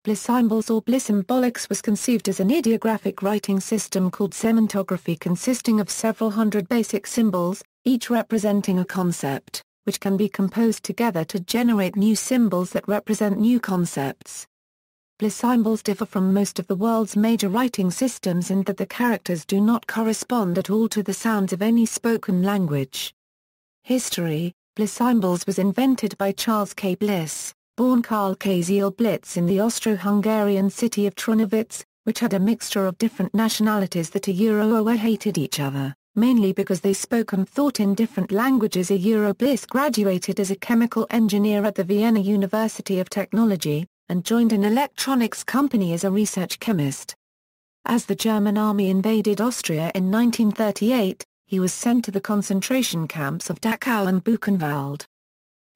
Bliss Symbols or Bliss Symbolics was conceived as an ideographic writing system called semantography, consisting of several hundred basic symbols, each representing a concept, which can be composed together to generate new symbols that represent new concepts. Bliss symbols differ from most of the world's major writing systems in that the characters do not correspond at all to the sounds of any spoken language. History: Bliss symbols was invented by Charles K. Bliss, born Karl Kaziel Blitz in the Austro-Hungarian city of Trunowitz, which had a mixture of different nationalities that hated each other, mainly because they spoke and thought in different languages. Bliss graduated as a chemical engineer at the Vienna University of Technology, and joined an electronics company as a research chemist. As the German army invaded Austria in 1938, he was sent to the concentration camps of Dachau and Buchenwald.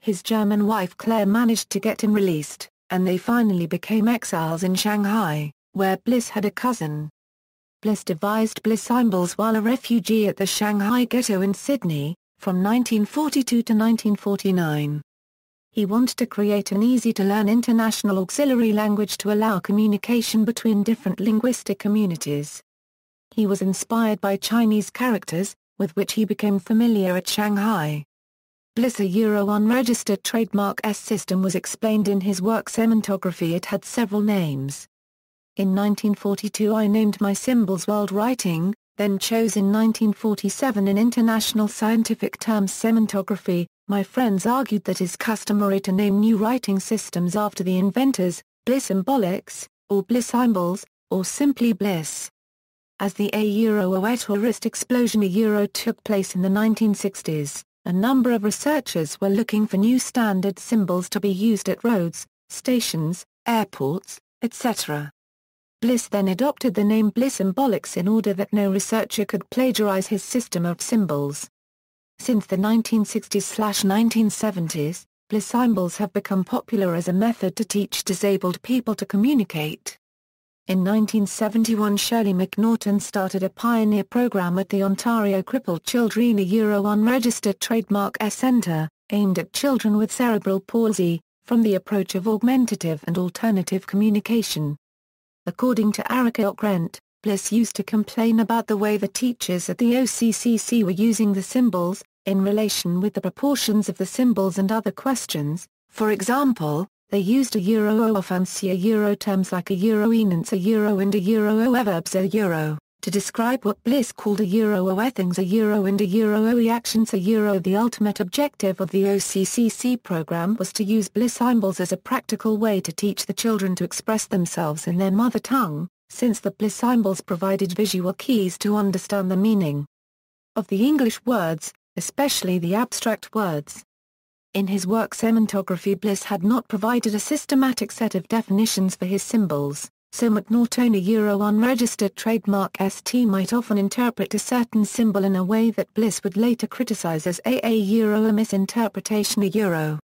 His German wife Claire managed to get him released, and they finally became exiles in Shanghai, where Bliss had a cousin. Bliss devised Bliss symbols while a refugee at the Shanghai ghetto in Sydney, from 1942 to 1949. He wanted to create an easy-to-learn international auxiliary language to allow communication between different linguistic communities. He was inspired by Chinese characters, with which he became familiar at Shanghai. Bliss, a unregistered trademark system, was explained in his work Semantography. It had several names. In 1942 I named my symbols World Writing, then chose in 1947 in international scientific terms Semantography. My friends argued that it's customary to name new writing systems after the inventors, Bliss Symbolics, or Bliss Symbols, or simply Bliss. As the tourist explosion took place in the 1960s, a number of researchers were looking for new standard symbols to be used at roads, stations, airports, etc. Bliss then adopted the name Bliss Symbolics in order that no researcher could plagiarize his system of symbols. Since the 1960s/1970s, Bliss symbols have become popular as a method to teach disabled people to communicate. In 1971 Shirley McNaughton started a pioneer program at the Ontario Crippled Children Unregistered Trademark Centre, aimed at children with cerebral palsy, from the approach of augmentative and alternative communication. According to Erica Ockrent, Bliss used to complain about the way the teachers at the OCCC were using the symbols, in relation with the proportions of the symbols and other questions. For example, they used a fancy terms like enance and verbs to describe what Bliss called things and actions The ultimate objective of the OCCC program was to use Bliss symbols as a practical way to teach the children to express themselves in their mother tongue, since the Bliss symbols provided visual keys to understand the meaning of the English words, especially the abstract words. In his work Semantography, Bliss had not provided a systematic set of definitions for his symbols, so McNaughton, unregistered trademark ST, might often interpret a certain symbol in a way that Bliss would later criticize as a misinterpretation.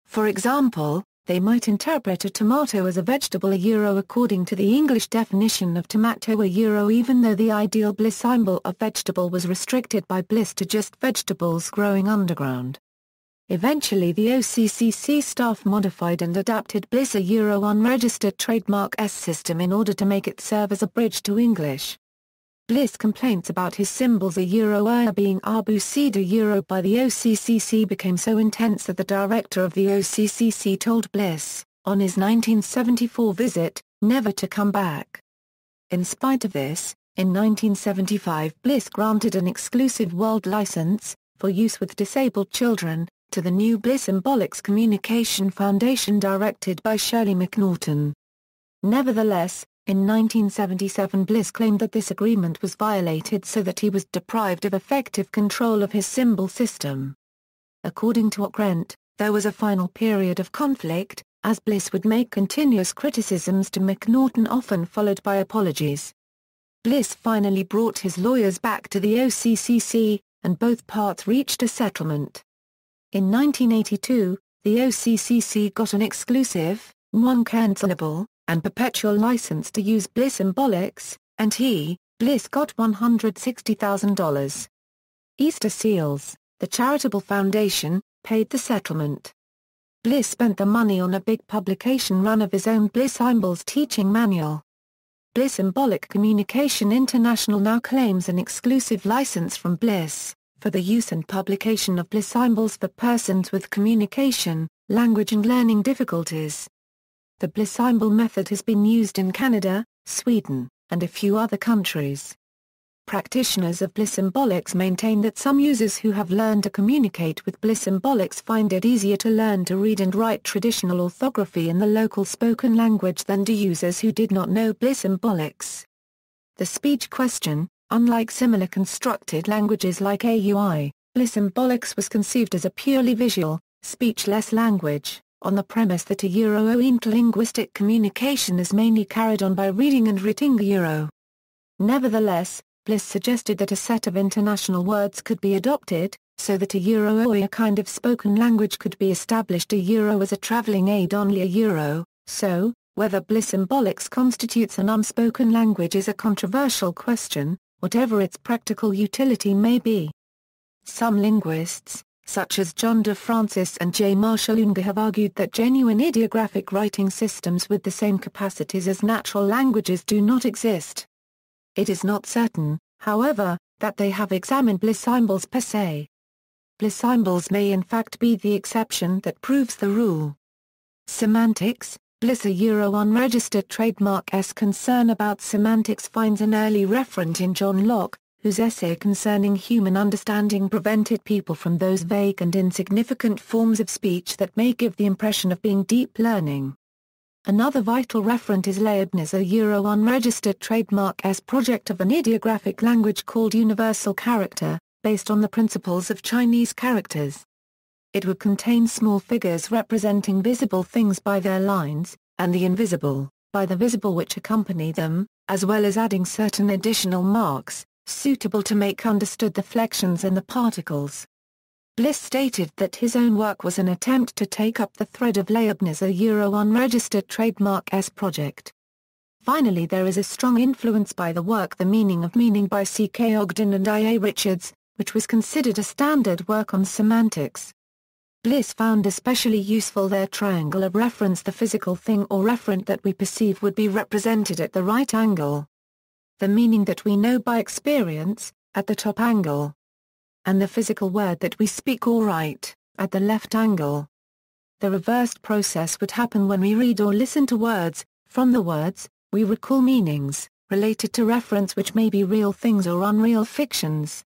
For example, they might interpret a tomato as a vegetable according to the English definition of tomato even though the ideal Bliss symbol of vegetable was restricted by Bliss to just vegetables growing underground. Eventually the OCCC staff modified and adapted Bliss unregistered trademark system in order to make it serve as a bridge to English. Bliss complaints about his symbols being abused by the OCCC became so intense that the director of the OCCC told Bliss, on his 1974 visit, never to come back. In spite of this, in 1975 Bliss granted an exclusive world license, for use with disabled children, to the new Bliss Symbolics Communication Foundation directed by Shirley McNaughton. Nevertheless, in 1977 Bliss claimed that this agreement was violated so that he was deprived of effective control of his symbol system. According to Ockrent, there was a final period of conflict, as Bliss would make continuous criticisms to McNaughton often followed by apologies. Bliss finally brought his lawyers back to the OCCC, and both parts reached a settlement. In 1982, the OCCC got an exclusive, non-cancelable, and perpetual license to use Bliss Symbolics, and Bliss got $160,000. Easter Seals, the charitable foundation, paid the settlement. Bliss spent the money on a big publication run of his own Bliss Symbols teaching manual. Bliss Symbolic Communication International now claims an exclusive license from Bliss for the use and publication of Bliss Symbols for persons with communication, language and learning difficulties. The Bliss Symbol method has been used in Canada, Sweden, and a few other countries. Practitioners of Bliss Symbolics maintain that some users who have learned to communicate with Bliss Symbolics find it easier to learn to read and write traditional orthography in the local spoken language than do users who did not know Bliss Symbolics. The speech question, unlike similar constructed languages like AUI, Bliss Symbolics was conceived as a purely visual, speechless language, on the premise that a Euro-interlinguistic communication is mainly carried on by reading and writing Euro. Nevertheless, Bliss suggested that a set of international words could be adopted, so that a Euro-OE kind of spoken language could be established. A Euro as a traveling aid only a Euro, so, whether Bliss Symbolics constitutes an unspoken language is a controversial question, whatever its practical utility may be. Some linguists, such as John de Francis and J. Marshall Unger, have argued that genuine ideographic writing systems with the same capacities as natural languages do not exist. It is not certain, however, that they have examined Bliss Symbols per se. Bliss Symbols may in fact be the exception that proves the rule. Semantics. Bliss, a Euro-unregistered trademark's concern about semantics finds an early referent in John Locke, whose essay concerning human understanding prevented people from those vague and insignificant forms of speech that may give the impression of being deep learning. Another vital referent is Leibniz, a Euro-unregistered trademark's project of an ideographic language called Universal Character, based on the principles of Chinese characters. It would contain small figures representing visible things by their lines, and the invisible, by the visible which accompany them, as well as adding certain additional marks, suitable to make understood the flexions and the particles. Bliss stated that his own work was an attempt to take up the thread of Leibniz, a Euro-unregistered trademark's project. Finally, there is a strong influence by the work The Meaning of Meaning by C. K. Ogden and I. A. Richards, which was considered a standard work on semantics. Bliss found especially useful their triangle of reference. The physical thing or referent that we perceive would be represented at the right angle. The meaning that we know by experience, at the top angle. And the physical word that we speak or write, at the left angle. The reversed process would happen when we read or listen to words. From the words, we recall meanings, related to reference, which may be real things or unreal fictions.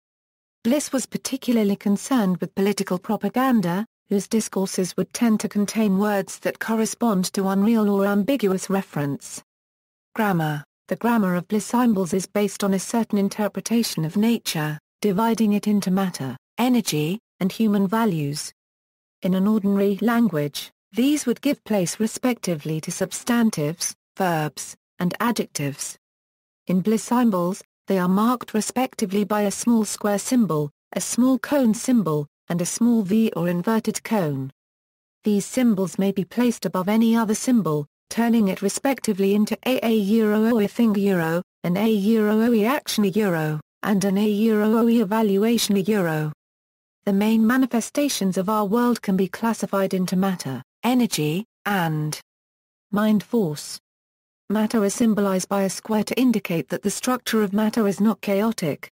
Bliss was particularly concerned with political propaganda, whose discourses would tend to contain words that correspond to unreal or ambiguous reference. Grammar. The grammar of Bliss Symbols is based on a certain interpretation of nature, dividing it into matter, energy, and human values. In an ordinary language, these would give place respectively to substantives, verbs, and adjectives. In Bliss Symbols, they are marked respectively by a small square symbol, a small cone symbol, and a small V or inverted cone. These symbols may be placed above any other symbol, turning it respectively into a Euro-OE thing Euro, an a Euro-OE action Euro, and an a Euro-OE evaluation Euro. The main manifestations of our world can be classified into matter, energy, and mind force. Matter is symbolized by a square to indicate that the structure of matter is not chaotic.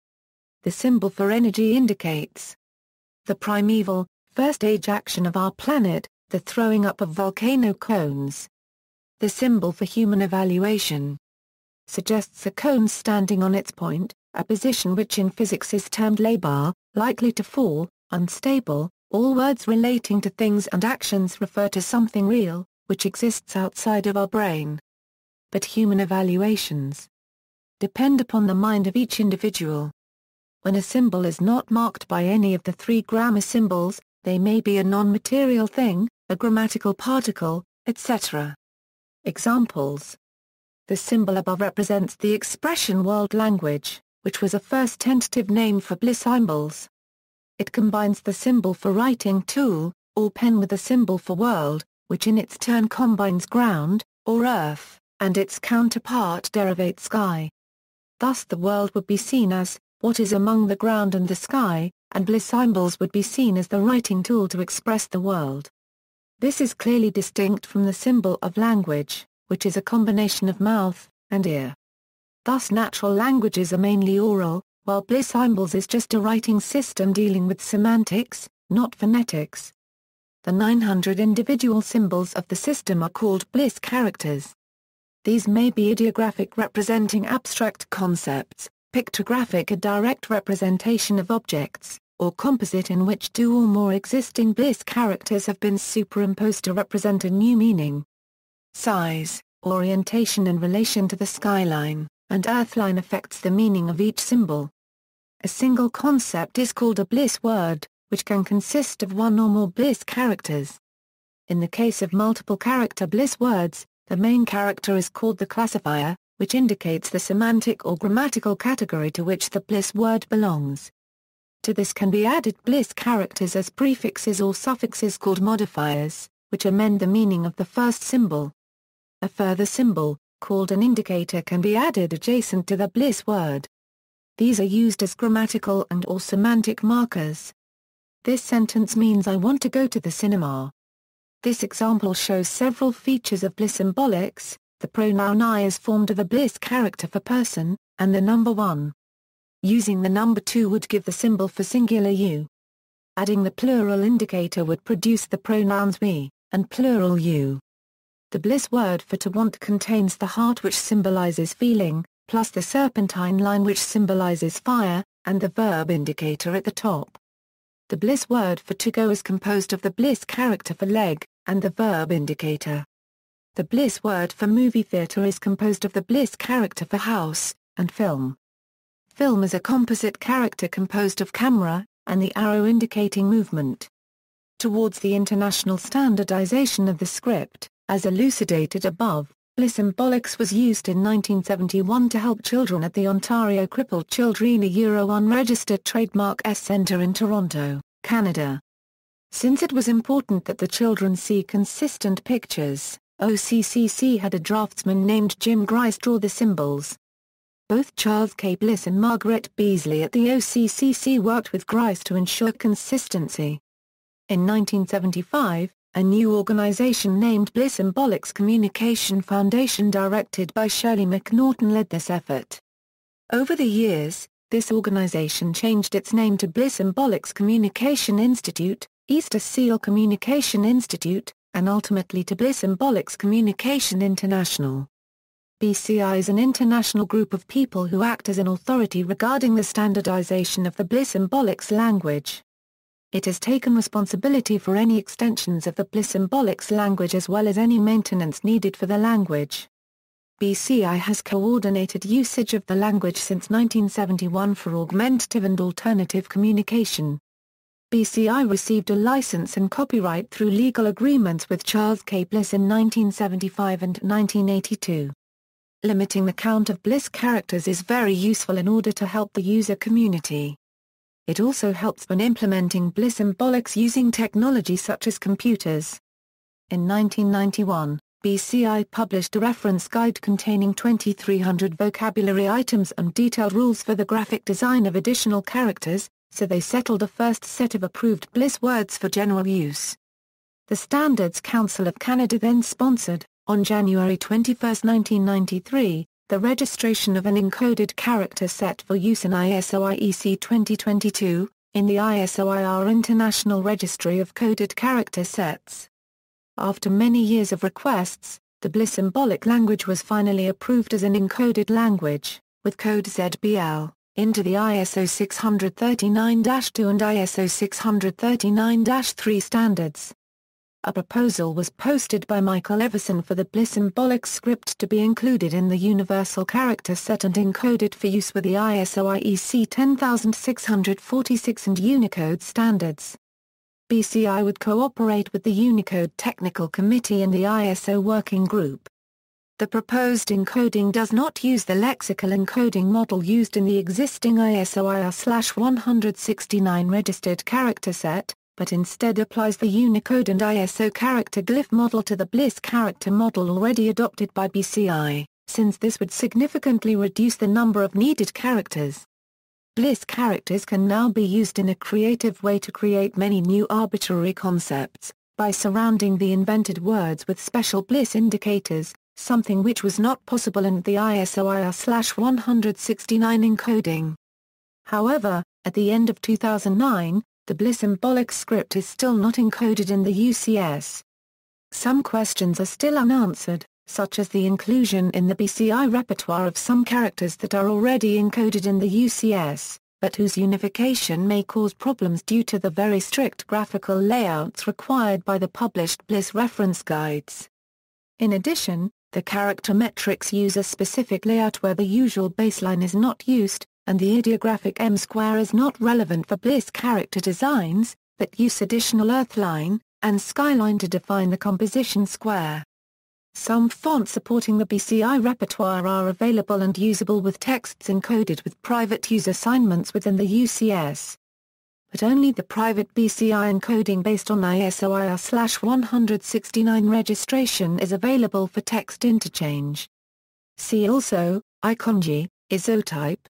The symbol for energy indicates the primeval, first-age action of our planet, the throwing up of volcano cones. The symbol for human evaluation suggests a cone standing on its point, a position which in physics is termed labile, likely to fall, unstable. All words relating to things and actions refer to something real, which exists outside of our brain. But human evaluations depend upon the mind of each individual. When a symbol is not marked by any of the three grammar symbols, they may be a non-material thing, a grammatical particle, etc. Examples. The symbol above represents the expression world language, which was a first tentative name for Bliss Symbols. It combines the symbol for writing tool, or pen with the symbol for world, which in its turn combines ground, or earth, and its counterpart derivate sky. Thus the world would be seen as what is among the ground and the sky, and Bliss Symbols would be seen as the writing tool to express the world. This is clearly distinct from the symbol of language, which is a combination of mouth and ear. Thus natural languages are mainly oral, while Bliss symbols is just a writing system dealing with semantics, not phonetics. The 900 individual symbols of the system are called Bliss characters. These may be ideographic, representing abstract concepts, pictographic, a direct representation of objects, or composite, in which two or more existing Bliss characters have been superimposed to represent a new meaning. Size, orientation in relation to the skyline, and earthline affects the meaning of each symbol. A single concept is called a Bliss word, which can consist of one or more Bliss characters. In the case of multiple character Bliss words, the main character is called the classifier, which indicates the semantic or grammatical category to which the Bliss word belongs. To this can be added Bliss characters as prefixes or suffixes called modifiers, which amend the meaning of the first symbol. A further symbol, called an indicator, can be added adjacent to the Bliss word. These are used as grammatical and or semantic markers. This sentence means I want to go to the cinema. This example shows several features of Bliss symbolics. The pronoun I is formed of a Bliss character for person, and the number 1. Using the number 2 would give the symbol for singular you. Adding the plural indicator would produce the pronouns we, and plural you. The Bliss word for to want contains the heart, which symbolizes feeling, plus the serpentine line, which symbolizes fire, and the verb indicator at the top. The Bliss word for to go is composed of the Bliss character for leg, and the verb indicator. The Bliss word for movie theater is composed of the Bliss character for house, and film. Film is a composite character composed of camera, and the arrow indicating movement. Towards the international standardization of the script, as elucidated above, Bliss symbolics was used in 1971 to help children at the Ontario Crippled Children Unregistered Trademark Centre in Toronto, Canada. Since it was important that the children see consistent pictures, OCCC had a draftsman named Jim Grice draw the symbols. Both Charles K. Bliss and Margaret Beasley at the OCCC worked with Grice to ensure consistency. In 1975, a new organization named Bliss Symbolics Communication Foundation, directed by Shirley McNaughton, led this effort. Over the years, this organization changed its name to Bliss Symbolics Communication Institute, Easter Seal Communication Institute, and ultimately to Bliss Symbolics Communication International. BCI is an international group of people who act as an authority regarding the standardization of the Bliss Symbolics language. It has taken responsibility for any extensions of the Bliss Symbolics language as well as any maintenance needed for the language. BCI has coordinated usage of the language since 1971 for augmentative and alternative communication. BCI received a license and copyright through legal agreements with Charles K. Bliss in 1975 and 1982. Limiting the count of Bliss characters is very useful in order to help the user community. It also helps when implementing Bliss symbolics using technology such as computers. In 1991, BCI published a reference guide containing 2,300 vocabulary items and detailed rules for the graphic design of additional characters, so they settled a first set of approved Bliss words for general use. The Standards Council of Canada then sponsored, on January 21, 1993, the registration of an encoded character set for use in ISO IEC 2022, in the ISO-IR International Registry of Coded Character Sets. After many years of requests, the Bliss symbolic language was finally approved as an encoded language, with code ZBL, into the ISO 639-2 and ISO 639-3 standards. A proposal was posted by Michael Everson for the Bliss symbolic script to be included in the Universal Character Set and encoded for use with the ISO IEC 10646 and Unicode standards. BCI would cooperate with the Unicode Technical Committee and the ISO Working Group. The proposed encoding does not use the lexical encoding model used in the existing ISO IR/169 registered character set, but instead applies the Unicode and ISO character glyph model to the Bliss character model already adopted by BCI, since this would significantly reduce the number of needed characters. Bliss characters can now be used in a creative way to create many new arbitrary concepts, by surrounding the invented words with special Bliss indicators, something which was not possible in the ISO-IR/169 encoding. However, at the end of 2009, the Bliss symbolic script is still not encoded in the UCS. Some questions are still unanswered, such as the inclusion in the BCI repertoire of some characters that are already encoded in the UCS, but whose unification may cause problems due to the very strict graphical layouts required by the published Bliss reference guides. In addition, the character metrics use a specific layout where the usual baseline is not used, and the ideographic M-square is not relevant for Bliss character designs, but use additional earthline and skyline to define the composition square. Some fonts supporting the BCI repertoire are available and usable with texts encoded with private use assignments within the UCS. But only the private BCI encoding based on ISO-IR/169 registration is available for text interchange. See also, iconG, isotype.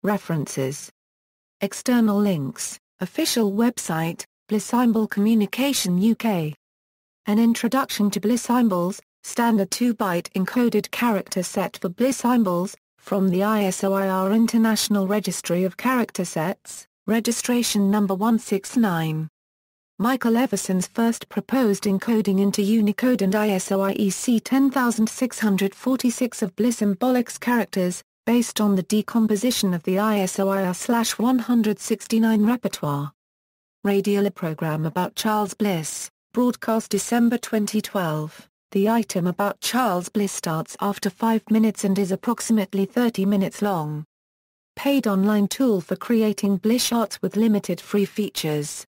References. External links, official website, Bliss Symbol Communication UK. An introduction to Bliss symbols, standard 2-byte encoded character set for Bliss symbols, from the ISO-IR International Registry of Character Sets, registration number 169. Michael Everson's first proposed encoding into Unicode and ISO-IEC 10646 of Bliss symbolics characters, based on the decomposition of the ISO-IR/169 repertoire. Radial program about Charles Bliss, broadcast December 2012. The item about Charles Bliss starts after 5 minutes and is approximately 30 minutes long. Paid online tool for creating Bliss charts with limited free features.